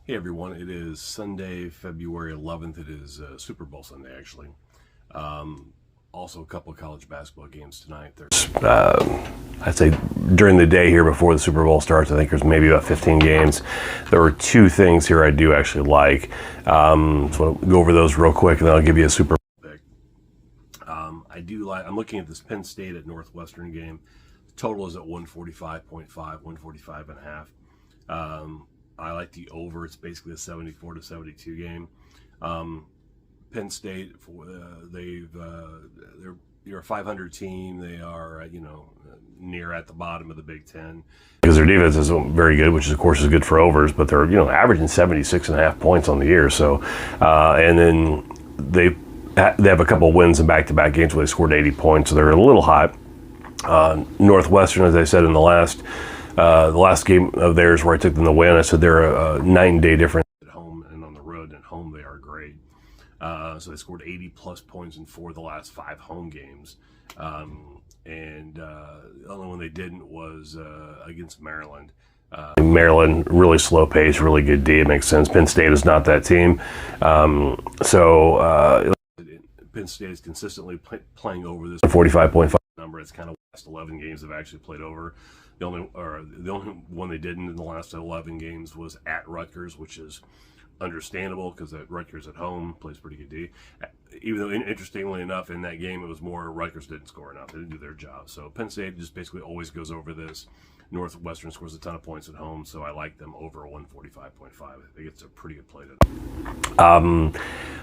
Hey everyone, it is Sunday, February 11th. It is Super Bowl Sunday, actually. Also a couple of college basketball games tonight. There's, I'd say during the day here before the Super Bowl starts, I think there's maybe about 15 games. There are two things here I do actually like. So I'll go over those real quick and then I'll give you a Super Bowl pick. I'm looking at this Penn State at Northwestern game. The total is at 145.5, 145 and a half. I like the over. It's basically a 74 to 72 game. Penn State, they're a 500 team. They are, near at the bottom of the Big Ten. Because their defense is very good, which of course is good for overs, but they're, averaging 76.5 points on the year. So, and then they have a couple of wins in back-to-back games where they scored 80 points, so they're a little hot. Northwestern, as I said in the last game of theirs where I took them to win, I said they're a night and day difference at home and on the road. At home, they are great. So they scored 80 plus points in 4 of the last 5 home games. The only one they didn't was against Maryland. Maryland, really slow pace, really good D. It makes sense. Penn State is not that team. Penn State is consistently playing over this 45.5 number. It's kind of last 11 games they've actually played over. The only one they didn't in the last 11 games was at Rutgers, which is understandable because Rutgers at home plays pretty good D. Even though, interestingly enough, in that game it was more Rutgers didn't score enough. They didn't do their job. So Penn State just basically always goes over this. Northwestern scores a ton of points at home, so I like them over 145.5. I think it's a pretty good play today.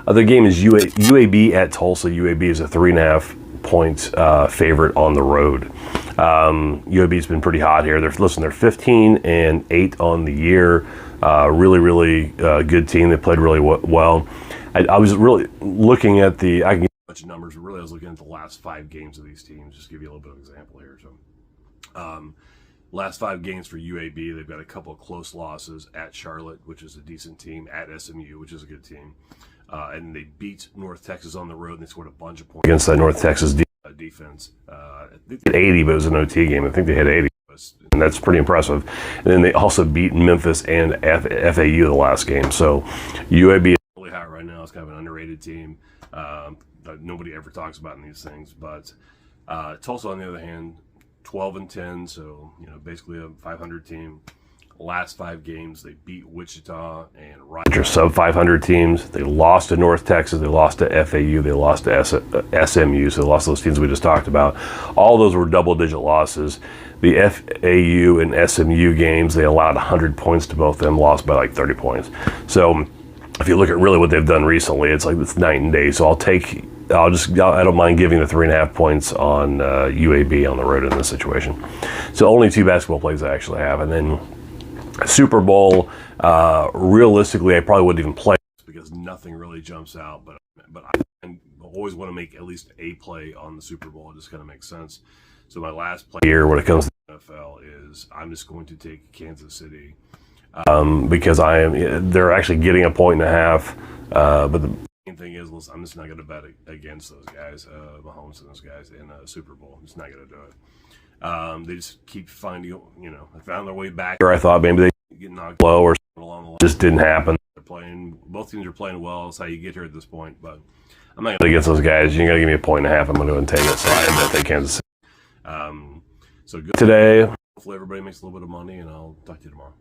Other game is UAB at Tulsa. UAB is a 3.5 points favorite on the road. UAB's been pretty hot here. They're 15-8 on the year. Really good team. They played really well. I was really looking at I can give a bunch of numbers, but really I was looking at the last 5 games of these teams. Just to give you a little bit of example here. So, last 5 games for UAB, they've got a couple of close losses at Charlotte, which is a decent team, at SMU, which is a good team. And they beat North Texas on the road, and they scored a bunch of points against that North Texas defense. I think they had 80, but it was an OT game. I think they had 80, and that's pretty impressive. And then they also beat Memphis and FAU the last game. So UAB is really hot right now. It's kind of an underrated team that nobody ever talks about in these things. But Tulsa, on the other hand, 12-10, so basically a 500 team. Last 5 games, they beat Wichita and Rutgers, sub 500 teams. They lost to North Texas, they lost to FAU, they lost to SMU, so they lost those teams we just talked about. All those were double-digit losses. The FAU and SMU games, they allowed 100 points to both of them, lost by like 30 points. So if you look at really what they've done recently, it's like it's night and day. So I don't mind giving the 3.5 points on UAB on the road in this situation. So only 2 basketball plays I actually have, and then Super Bowl, realistically, I probably wouldn't even play because nothing really jumps out. But I always want to make at least a play on the Super Bowl. It just kind of makes sense. So my last play here, when it comes to the NFL, is I'm just going to take Kansas City because they're actually getting a 1.5. But the main thing is, I'm just not going to bet against those guys, Mahomes and those guys in a Super Bowl. I'm just not going to do it. They just keep finding, I found their way back. I thought maybe they get knocked low or something along the line. Just didn't happen. Both teams are playing well. That's how you get here at this point. But I'm not going to against those guys. You got to give me a 1.5. I'm going to go and take it. So I bet they Kansas City. So good today. Hopefully everybody makes a little bit of money, and I'll talk to you tomorrow. Thanks.